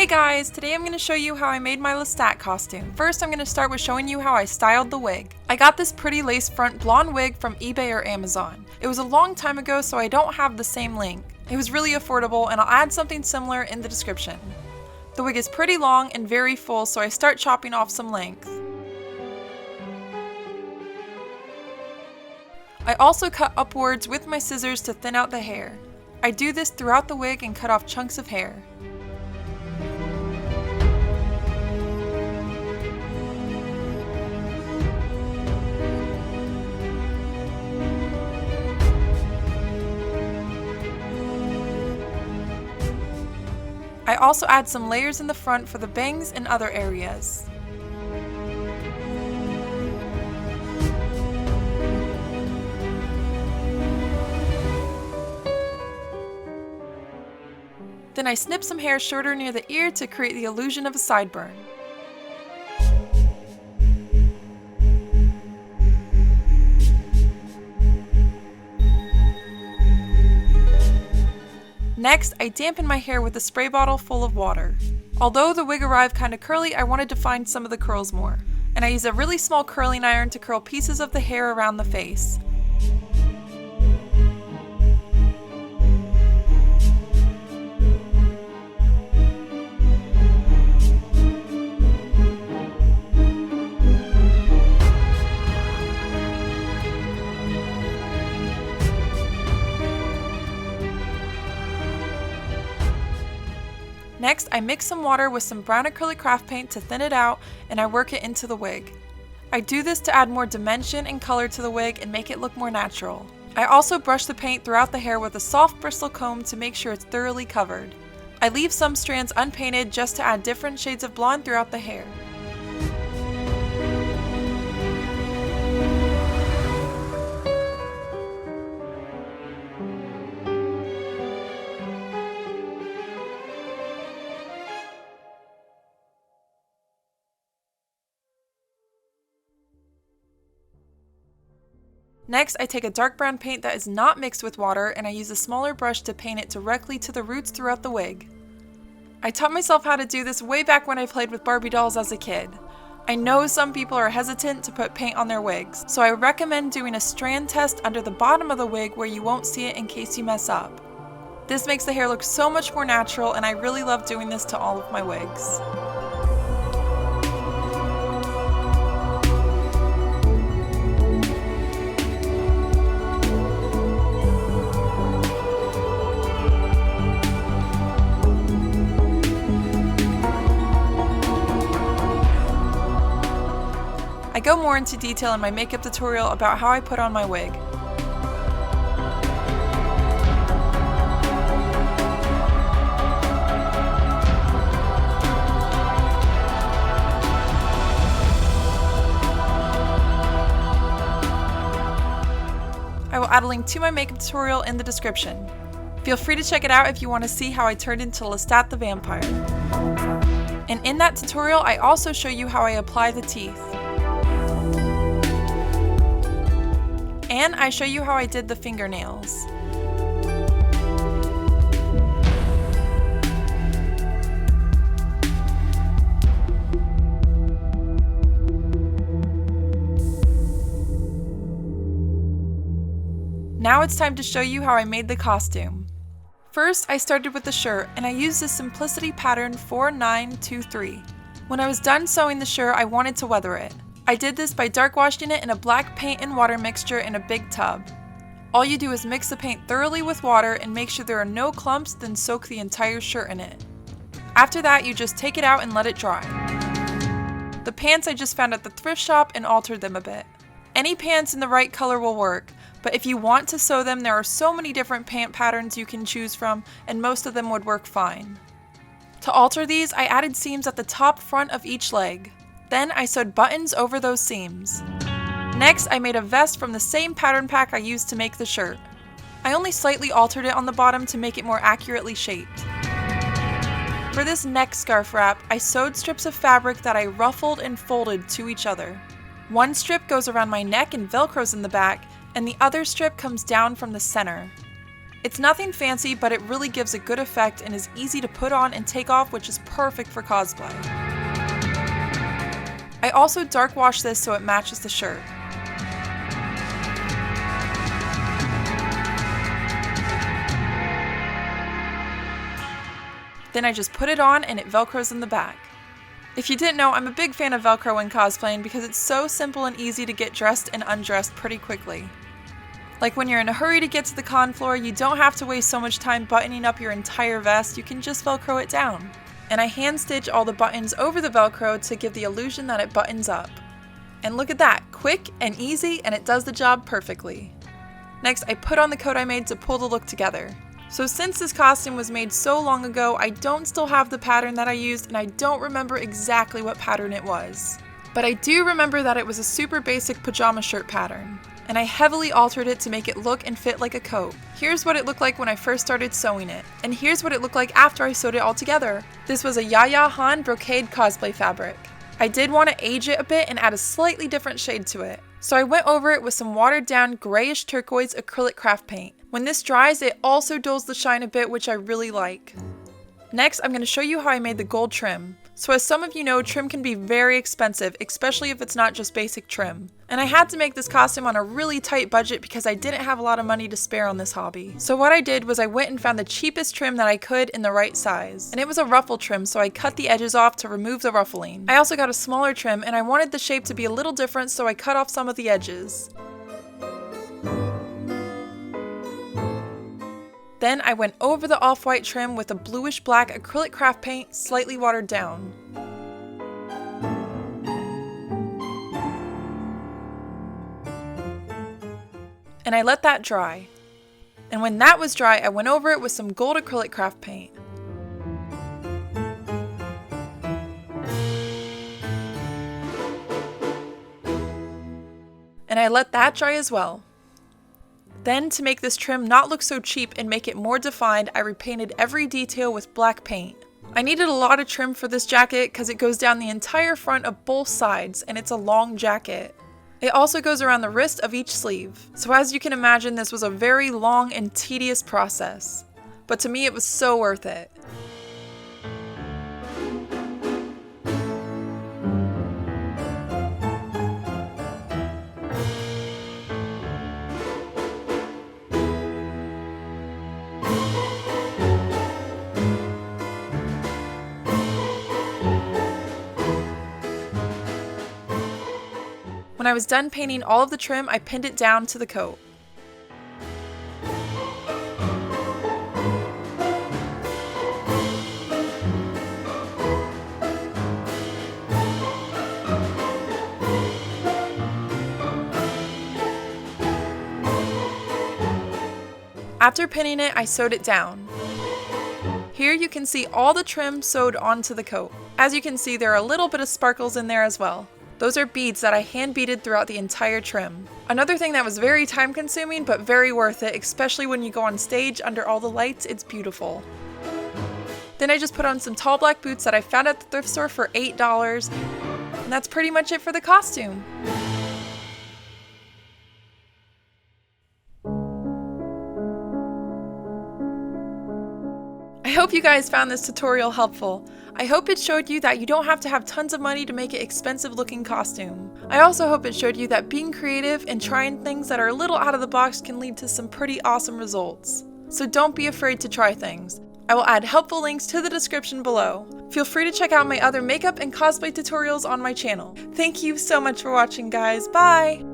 Hey guys, today I'm going to show you how I made my Lestat costume. First I'm going to start with showing you how I styled the wig. I got this pretty lace front blonde wig from eBay or Amazon. It was a long time ago so I don't have the same link. It was really affordable and I'll add something similar in the description. The wig is pretty long and very full so I start chopping off some length. I also cut upwards with my scissors to thin out the hair. I do this throughout the wig and cut off chunks of hair. I also add some layers in the front for the bangs and other areas. Then I snip some hair shorter near the ear to create the illusion of a sideburn. Next, I dampen my hair with a spray bottle full of water. Although the wig arrived kinda curly, I wanted to find some of the curls more. And I use a really small curling iron to curl pieces of the hair around the face. Next, I mix some water with some brown acrylic craft paint to thin it out, and I work it into the wig. I do this to add more dimension and color to the wig and make it look more natural. I also brush the paint throughout the hair with a soft bristle comb to make sure it's thoroughly covered. I leave some strands unpainted just to add different shades of blonde throughout the hair. Next, I take a dark brown paint that is not mixed with water and I use a smaller brush to paint it directly to the roots throughout the wig. I taught myself how to do this way back when I played with Barbie dolls as a kid. I know some people are hesitant to put paint on their wigs, so I recommend doing a strand test under the bottom of the wig where you won't see it in case you mess up. This makes the hair look so much more natural and I really love doing this to all of my wigs. I go more into detail in my makeup tutorial about how I put on my wig. I will add a link to my makeup tutorial in the description. Feel free to check it out if you want to see how I turned into Lestat the vampire. And in that tutorial, I also show you how I apply the teeth. And I show you how I did the fingernails. Now it's time to show you how I made the costume. First, I started with the shirt, and I used the Simplicity pattern 4923. When I was done sewing the shirt, I wanted to weather it. I did this by dark washing it in a black paint and water mixture in a big tub. All you do is mix the paint thoroughly with water and make sure there are no clumps, then soak the entire shirt in it. After that, you just take it out and let it dry. The pants I just found at the thrift shop and altered them a bit. Any pants in the right color will work, but if you want to sew them, there are so many different pant patterns you can choose from, and most of them would work fine. To alter these, I added seams at the top front of each leg. Then I sewed buttons over those seams. Next, I made a vest from the same pattern pack I used to make the shirt. I only slightly altered it on the bottom to make it more accurately shaped. For this neck scarf wrap, I sewed strips of fabric that I ruffled and folded to each other. One strip goes around my neck and velcros in the back, and the other strip comes down from the center. It's nothing fancy, but it really gives a good effect and is easy to put on and take off, which is perfect for cosplay. I also dark wash this so it matches the shirt. Then I just put it on and it velcros in the back. If you didn't know, I'm a big fan of Velcro when cosplaying because it's so simple and easy to get dressed and undressed pretty quickly. Like when you're in a hurry to get to the con floor, you don't have to waste so much time buttoning up your entire vest, you can just Velcro it down. And I hand stitch all the buttons over the Velcro to give the illusion that it buttons up. And look at that, quick and easy, and it does the job perfectly. Next, I put on the coat I made to pull the look together. So since this costume was made so long ago, I don't still have the pattern that I used and I don't remember exactly what pattern it was. But I do remember that it was a super basic pajama shirt pattern, and I heavily altered it to make it look and fit like a coat. Here's what it looked like when I first started sewing it, and here's what it looked like after I sewed it all together. This was a Yaya Han brocade cosplay fabric. I did want to age it a bit and add a slightly different shade to it. So I went over it with some watered down grayish turquoise acrylic craft paint. When this dries, it also dulls the shine a bit, which I really like. Next, I'm going to show you how I made the gold trim. So as some of you know, trim can be very expensive, especially if it's not just basic trim. And I had to make this costume on a really tight budget because I didn't have a lot of money to spare on this hobby. So what I did was I went and found the cheapest trim that I could in the right size. And it was a ruffle trim, so I cut the edges off to remove the ruffling. I also got a smaller trim and I wanted the shape to be a little different, so I cut off some of the edges. Then I went over the off-white trim with a bluish-black acrylic craft paint, slightly watered down. And I let that dry. And when that was dry, I went over it with some gold acrylic craft paint. And I let that dry as well. Then, to make this trim not look so cheap and make it more defined, I repainted every detail with black paint. I needed a lot of trim for this jacket because it goes down the entire front of both sides and it's a long jacket. It also goes around the wrist of each sleeve. So as you can imagine, this was a very long and tedious process. But to me, it was so worth it. When I was done painting all of the trim, I pinned it down to the coat. After pinning it, I sewed it down. Here you can see all the trim sewed onto the coat. As you can see, there are a little bit of sparkles in there as well. Those are beads that I hand beaded throughout the entire trim. Another thing that was very time consuming but very worth it, especially when you go on stage under all the lights, it's beautiful. Then I just put on some tall black boots that I found at the thrift store for $8, and that's pretty much it for the costume. I hope you guys found this tutorial helpful. I hope it showed you that you don't have to have tons of money to make an expensive looking costume. I also hope it showed you that being creative and trying things that are a little out of the box can lead to some pretty awesome results. So don't be afraid to try things. I will add helpful links to the description below. Feel free to check out my other makeup and cosplay tutorials on my channel. Thank you so much for watching, guys. Bye!